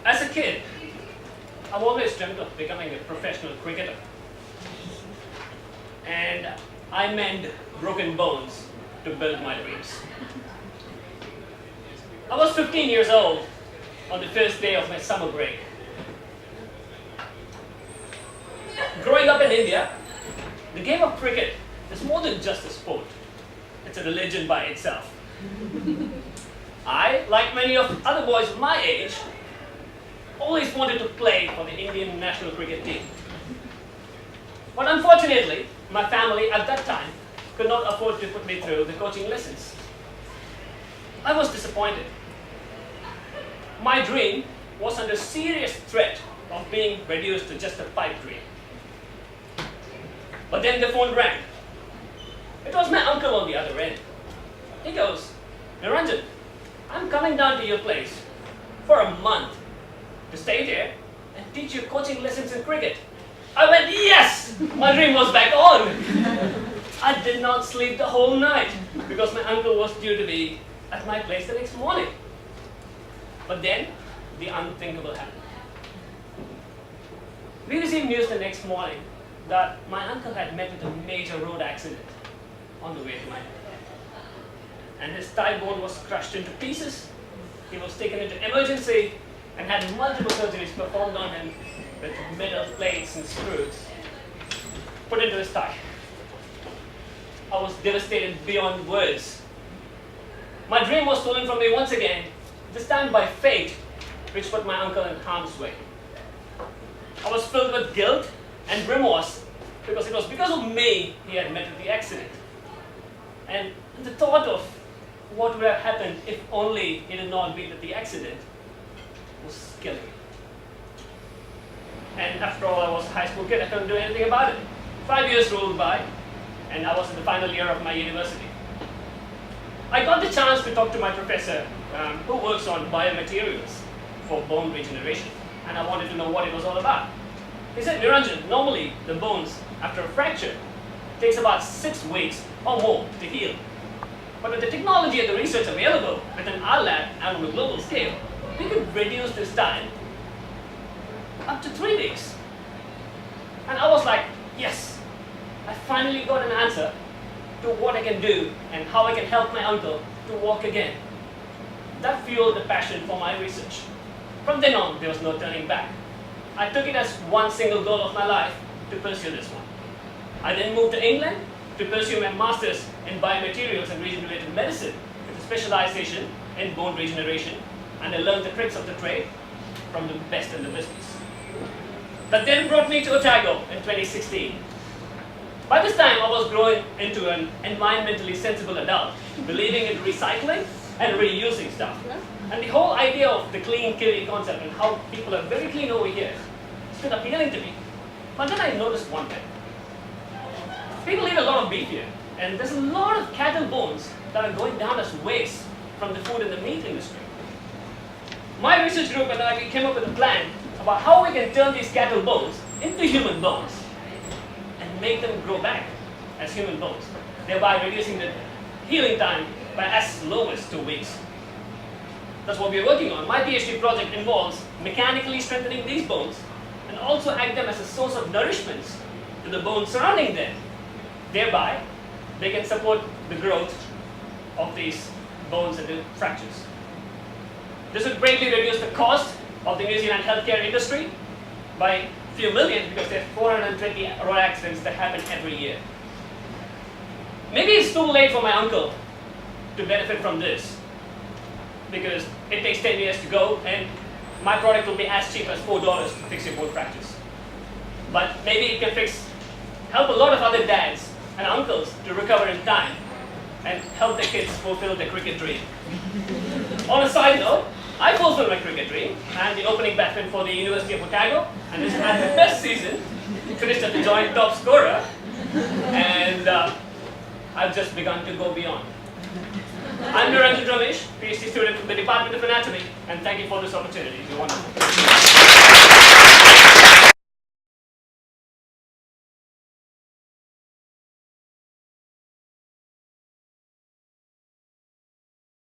As a kid, I've always dreamt of becoming a professional cricketer. And I mend broken bones to build my dreams. I was 15 years old on the first day of my summer break. Growing up in India, the game of cricket is more than just a sport. It's a religion by itself. I, like many of other boys of my age, always wanted to play for the Indian national cricket team. But unfortunately, my family at that time could not afford to put me through the coaching lessons. I was disappointed. My dream was under serious threat of being reduced to just a pipe dream. But then the phone rang. It was my uncle on the other end. He goes, "Niranjan, I'm coming down to your place for a month to stay there and teach you coaching lessons in cricket." I went, yes! My dream was back on. I did not sleep the whole night because my uncle was due to be at my place the next morning. But then, the unthinkable happened. We received news the next morning that my uncle had met with a major road accident on the way to my home. And his thigh bone was crushed into pieces. He was taken into emergency and had multiple surgeries performed on him with metal plates and screws put into his thigh. I was devastated beyond words. My dream was stolen from me once again, this time by fate, which put my uncle in harm's way. I was filled with guilt and remorse because it was because of me he had met with the accident. And the thought of what would have happened if only he did not meet with the accident was killing me. And after all, I was a high school kid, I couldn't do anything about it. 5 years rolled by, and I was in the final year of my university. I got the chance to talk to my professor who works on biomaterials for bone regeneration, and I wanted to know what it was all about. He said, "Niranjan, normally the bones after a fracture takes about 6 weeks or more to heal. But with the technology and the research available within our lab and on a global scale, we could reduce this time up to 3 weeks." And I was like, yes, I finally got an answer to what I can do and how I can help my uncle to walk again. That fueled the passion for my research. From then on, there was no turning back. I took it as one single goal of my life to pursue this one. I then moved to England to pursue my master's in biomaterials and regenerative medicine with a specialization in bone regeneration, and I learned the tricks of the trade from the best in the business. That then brought me to Otago in 2016. By this time, I was growing into an environmentally sensible adult, believing in recycling and reusing stuff. And the whole idea of the clean kitty concept and how people are very clean over here has been appealing to me. But then I noticed one thing. People eat a lot of beef here, and there's a lot of cattle bones that are going down as waste from the food and the meat industry. My research group and I came up with a plan about how we can turn these cattle bones into human bones and make them grow back as human bones, thereby reducing the healing time by as low as 2 weeks. That's what we're working on. My PhD project involves mechanically strengthening these bones and also act them as a source of nourishment to the bones surrounding them. Thereby, they can support the growth of these bones and the fractures. This would greatly reduce the cost of the New Zealand healthcare industry by a few million, because there are 420 road accidents that happen every year. Maybe it's too late for my uncle to benefit from this, because it takes 10 years to go and my product will be as cheap as $4 to fix your bone fractures. But maybe it can help a lot of other dads and uncles to recover in time and help their kids fulfill their cricket dream. On a side note, I fulfilled my cricket dream. I am the opening batsman for the University of Otago, and this had the best season. Finished as the joint top scorer, and I've just begun to go beyond. I'm Niranjan Ramesh, PhD student from the Department of Anatomy, and thank you for this opportunity. You're wonderful.